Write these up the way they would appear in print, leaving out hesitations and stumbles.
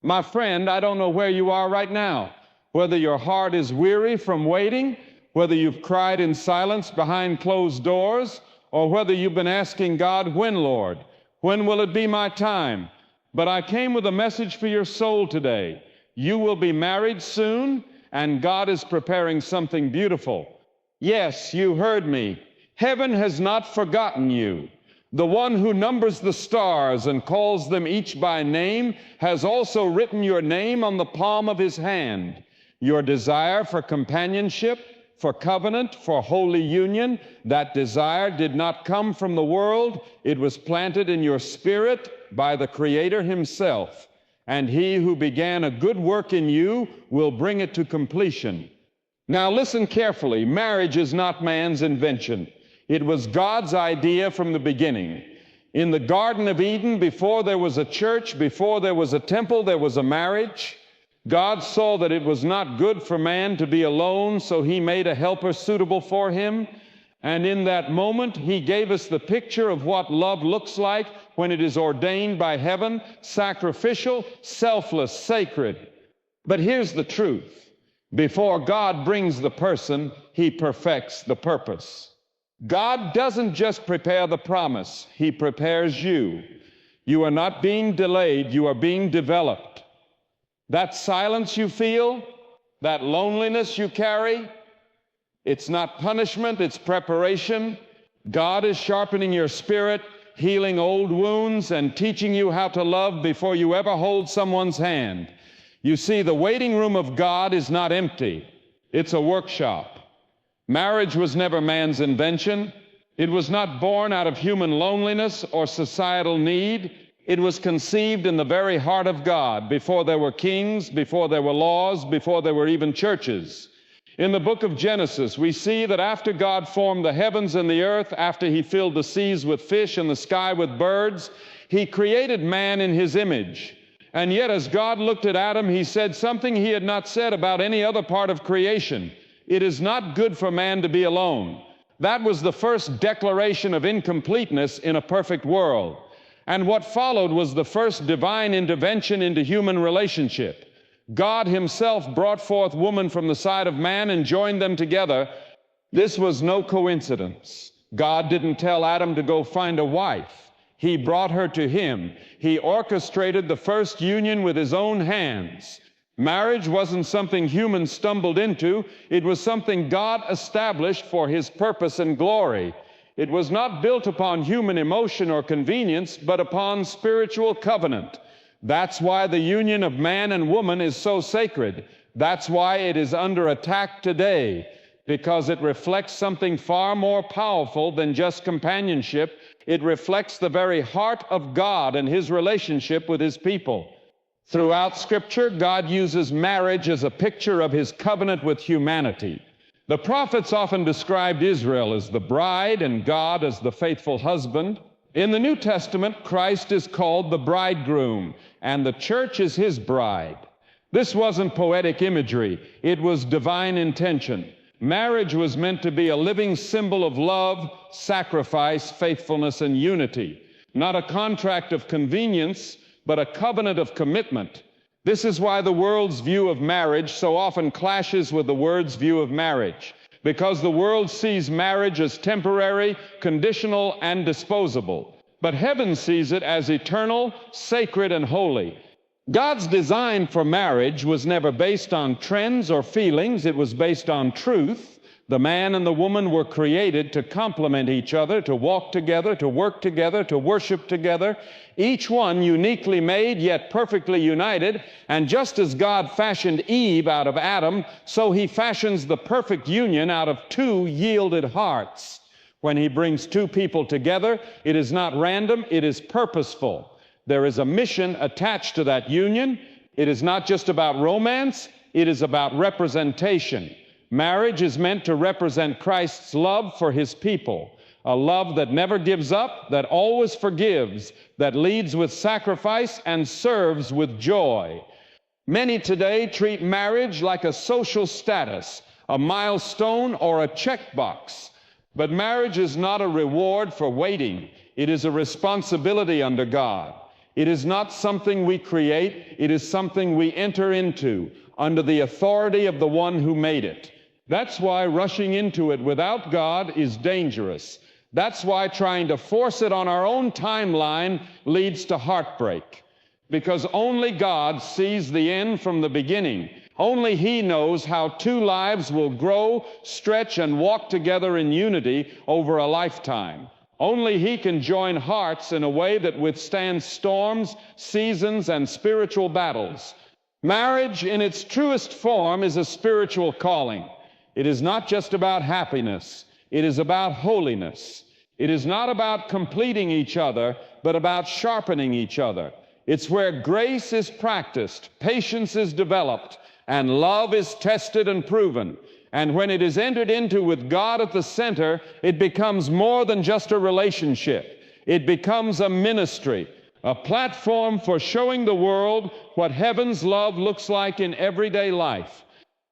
My friend, I don't know where you are right now, whether your heart is weary from waiting, whether you've cried in silence behind closed doors, or whether you've been asking God, when, Lord? When will it be my time? But I came with a message for your soul today. You will be married soon, and God is preparing something beautiful. Yes, you heard me. Heaven has not forgotten you. The one who numbers the stars and calls them each by name has also written your name on the palm of his hand. Your desire for companionship, for covenant, for holy union, that desire did not come from the world. It was planted in your spirit by the Creator himself. And he who began a good work in you will bring it to completion. Now listen carefully. Marriage is not man's invention. It was God's idea from the beginning. In the Garden of Eden, before there was a church, before there was a temple, there was a marriage. God saw that it was not good for man to be alone, so he made a helper suitable for him. And in that moment, he gave us the picture of what love looks like when it is ordained by heaven, sacrificial, selfless, sacred. But here's the truth. Before God brings the person, he perfects the purpose. God doesn't just prepare the promise, he prepares you. You are not being delayed, you are being developed. That silence you feel, that loneliness you carry, it's not punishment, it's preparation. God is sharpening your spirit, healing old wounds, and teaching you how to love before you ever hold someone's hand. You see, the waiting room of God is not empty, it's a workshop. Marriage was never man's invention. It was not born out of human loneliness or societal need. It was conceived in the very heart of God before there were kings, before there were laws, before there were even churches. In the book of Genesis, we see that after God formed the heavens and the earth, after he filled the seas with fish and the sky with birds, he created man in his image. And yet as God looked at Adam, he said something he had not said about any other part of creation. It is not good for man to be alone. That was the first declaration of incompleteness in a perfect world. And what followed was the first divine intervention into human relationship. God himself brought forth woman from the side of man and joined them together. This was no coincidence. God didn't tell Adam to go find a wife. He brought her to him. He orchestrated the first union with his own hands. Marriage wasn't something humans stumbled into. It was something God established for his purpose and glory. It was not built upon human emotion or convenience, but upon spiritual covenant. That's why the union of man and woman is so sacred. That's why it is under attack today, because it reflects something far more powerful than just companionship. It reflects the very heart of God and his relationship with his people. Throughout Scripture, God uses marriage as a picture of his covenant with humanity. The prophets often described Israel as the bride and God as the faithful husband. In the New Testament, Christ is called the bridegroom, and the church is his bride. This wasn't poetic imagery. It was divine intention. Marriage was meant to be a living symbol of love, sacrifice, faithfulness, and unity. Not a contract of convenience, but a covenant of commitment. This is why the world's view of marriage so often clashes with the Word's view of marriage, because the world sees marriage as temporary, conditional, and disposable. But heaven sees it as eternal, sacred, and holy. God's design for marriage was never based on trends or feelings. It was based on truth. The man and the woman were created to complement each other, to walk together, to work together, to worship together, each one uniquely made yet perfectly united. And just as God fashioned Eve out of Adam, so he fashions the perfect union out of two yielded hearts. When he brings two people together, it is not random, it is purposeful. There is a mission attached to that union. It is not just about romance, it is about representation. Marriage is meant to represent Christ's love for his people, a love that never gives up, that always forgives, that leads with sacrifice and serves with joy. Many today treat marriage like a social status, a milestone, or a checkbox. But marriage is not a reward for waiting. It is a responsibility under God. It is not something we create. It is something we enter into under the authority of the one who made it. That's why rushing into it without God is dangerous. That's why trying to force it on our own timeline leads to heartbreak. Because only God sees the end from the beginning. Only He knows how two lives will grow, stretch, and walk together in unity over a lifetime. Only He can join hearts in a way that withstands storms, seasons, and spiritual battles. Marriage in its truest form is a spiritual calling. It is not just about happiness. It is about holiness. It is not about completing each other, but about sharpening each other. It's where grace is practiced, patience is developed, and love is tested and proven. And when it is entered into with God at the center, it becomes more than just a relationship. It becomes a ministry, a platform for showing the world what heaven's love looks like in everyday life.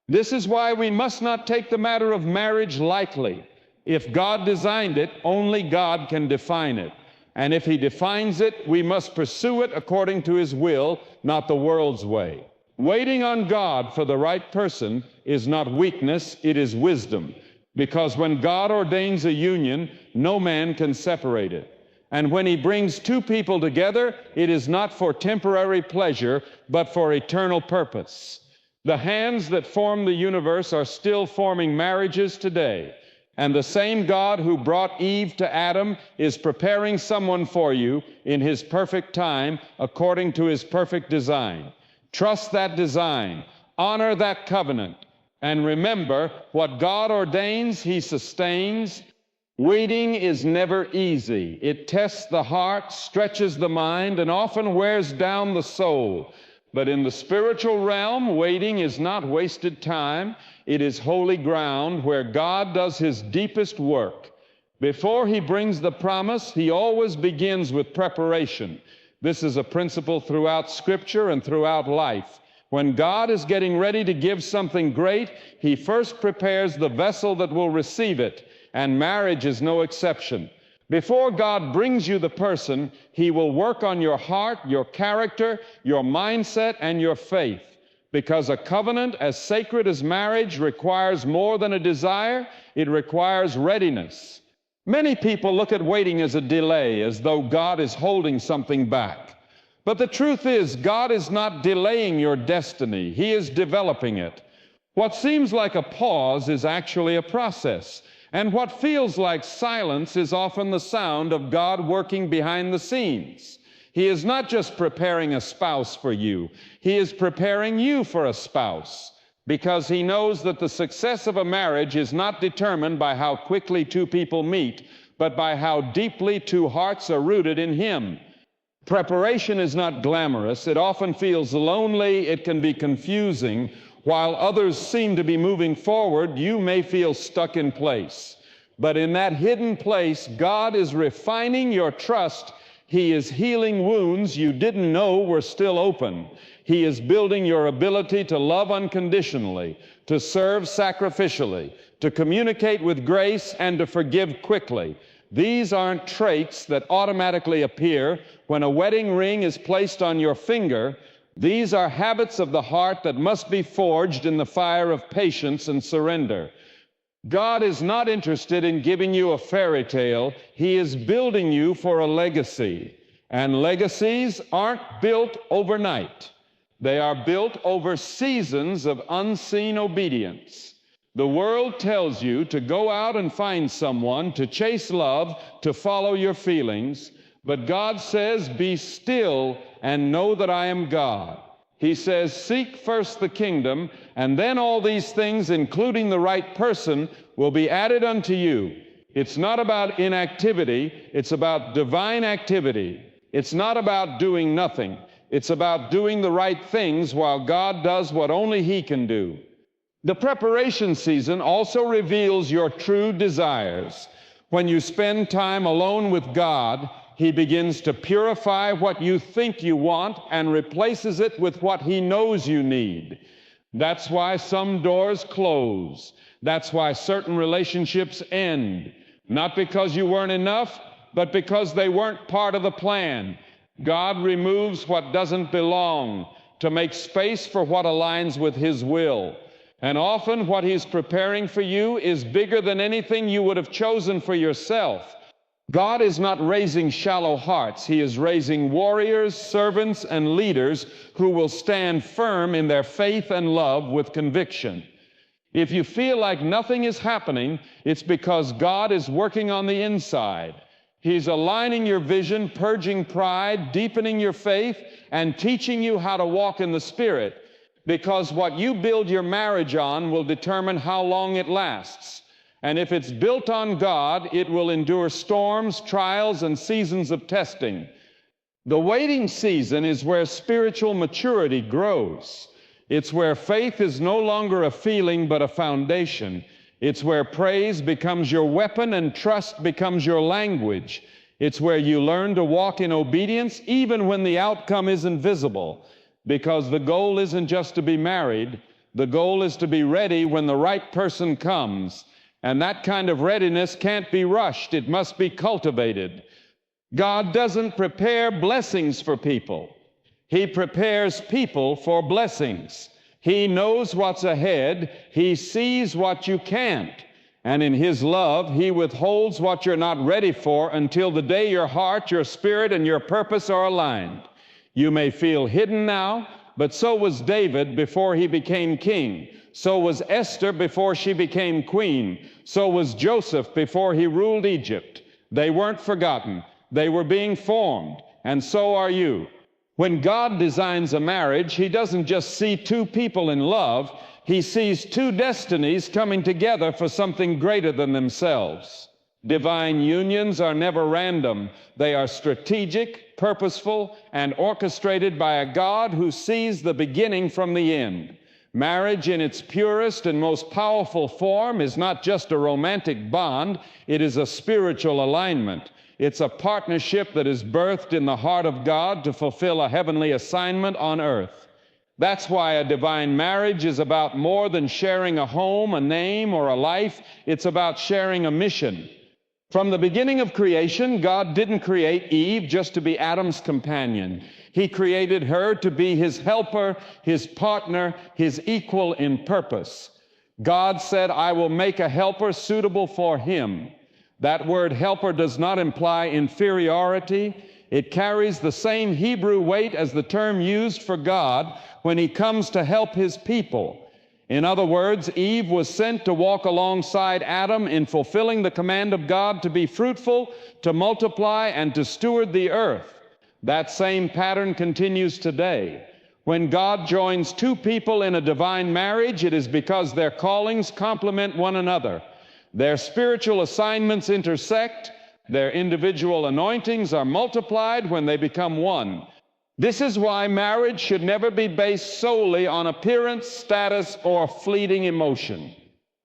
This is why we must not take the matter of marriage lightly. If God designed it, only God can define it. And if He defines it, we must pursue it according to His will, not the world's way. Waiting on God for the right person is not weakness, it is wisdom. Because when God ordains a union, no man can separate it. And when He brings two people together, it is not for temporary pleasure, but for eternal purpose. The hands that form the universe are still forming marriages today. And the same God who brought Eve to Adam is preparing someone for you in His perfect time, according to His perfect design. Trust that design, honor that covenant, and remember, what God ordains, He sustains. Waiting is never easy. It tests the heart, stretches the mind, and often wears down the soul. But in the spiritual realm, waiting is not wasted time. It is holy ground where God does His deepest work. Before He brings the promise, He always begins with preparation. This is a principle throughout Scripture and throughout life. When God is getting ready to give something great, He first prepares the vessel that will receive it, and marriage is no exception. Before God brings you the person, He will work on your heart, your character, your mindset, and your faith. Because a covenant as sacred as marriage requires more than a desire, it requires readiness. Many people look at waiting as a delay, as though God is holding something back. But the truth is, God is not delaying your destiny. He is developing it. What seems like a pause is actually a process. And what feels like silence is often the sound of God working behind the scenes. He is not just preparing a spouse for you. He is preparing you for a spouse. Because He knows that the success of a marriage is not determined by how quickly two people meet, but by how deeply two hearts are rooted in Him. Preparation is not glamorous. It often feels lonely. It can be confusing. While others seem to be moving forward, you may feel stuck in place. But in that hidden place, God is refining your trust. He is healing wounds you didn't know were still open. He is building your ability to love unconditionally, to serve sacrificially, to communicate with grace, and to forgive quickly. These aren't traits that automatically appear when a wedding ring is placed on your finger. These are habits of the heart that must be forged in the fire of patience and surrender. God is not interested in giving you a fairy tale. He is building you for a legacy. And legacies aren't built overnight. They are built over seasons of unseen obedience. The world tells you to go out and find someone, to chase love, to follow your feelings. But God says, be still and know that I am God. He says, seek first the kingdom, and then all these things, including the right person, will be added unto you. It's not about inactivity. It's about divine activity. It's not about doing nothing. It's about doing the right things while God does what only He can do. The preparation season also reveals your true desires. When you spend time alone with God, He begins to purify what you think you want and replaces it with what He knows you need. That's why some doors close. That's why certain relationships end. Not because you weren't enough, but because they weren't part of the plan. God removes what doesn't belong to make space for what aligns with His will. And often what He's preparing for you is bigger than anything you would have chosen for yourself. God is not raising shallow hearts. He is raising warriors, servants, and leaders who will stand firm in their faith and love with conviction. If you feel like nothing is happening, it's because God is working on the inside. He's aligning your vision, purging pride, deepening your faith, and teaching you how to walk in the Spirit. Because what you build your marriage on will determine how long it lasts. And if it's built on God, it will endure storms, trials, and seasons of testing. The waiting season is where spiritual maturity grows. It's where faith is no longer a feeling but a foundation. It's where praise becomes your weapon and trust becomes your language. It's where you learn to walk in obedience even when the outcome isn't visible. Because the goal isn't just to be married. The goal is to be ready when the right person comes. And that kind of readiness can't be rushed. It must be cultivated. God doesn't prepare blessings for people. He prepares people for blessings. He knows what's ahead. He sees what you can't. And in His love, He withholds what you're not ready for until the day your heart, your spirit, and your purpose are aligned. You may feel hidden now, but so was David before he became king. So was Esther before she became queen. So was Joseph before he ruled Egypt. They weren't forgotten. They were being formed, and so are you. When God designs a marriage, He doesn't just see two people in love. He sees two destinies coming together for something greater than themselves. Divine unions are never random. They are strategic, purposeful, and orchestrated by a God who sees the beginning from the end. Marriage in its purest and most powerful form is not just a romantic bond, it is a spiritual alignment. It's a partnership that is birthed in the heart of God to fulfill a heavenly assignment on earth. That's why a divine marriage is about more than sharing a home, a name, or a life. It's about sharing a mission. From the beginning of creation, God didn't create Eve just to be Adam's companion. He created her to be his helper, his partner, his equal in purpose. God said, "I will make a helper suitable for him." That word helper does not imply inferiority. It carries the same Hebrew weight as the term used for God when He comes to help His people. In other words, Eve was sent to walk alongside Adam in fulfilling the command of God to be fruitful, to multiply, and to steward the earth. That same pattern continues today. When God joins two people in a divine marriage, it is because their callings complement one another. Their spiritual assignments intersect. Their individual anointings are multiplied when they become one. This is why marriage should never be based solely on appearance, status, or fleeting emotion.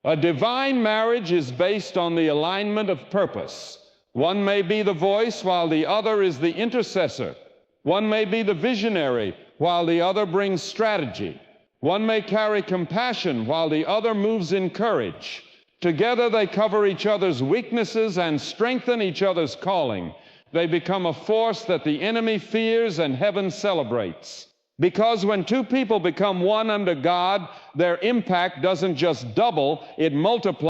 A divine marriage is based on the alignment of purpose. One may be the voice while the other is the intercessor. One may be the visionary while the other brings strategy. One may carry compassion while the other moves in courage. Together they cover each other's weaknesses and strengthen each other's calling. They become a force that the enemy fears and heaven celebrates. Because when two people become one under God, their impact doesn't just double, it multiplies.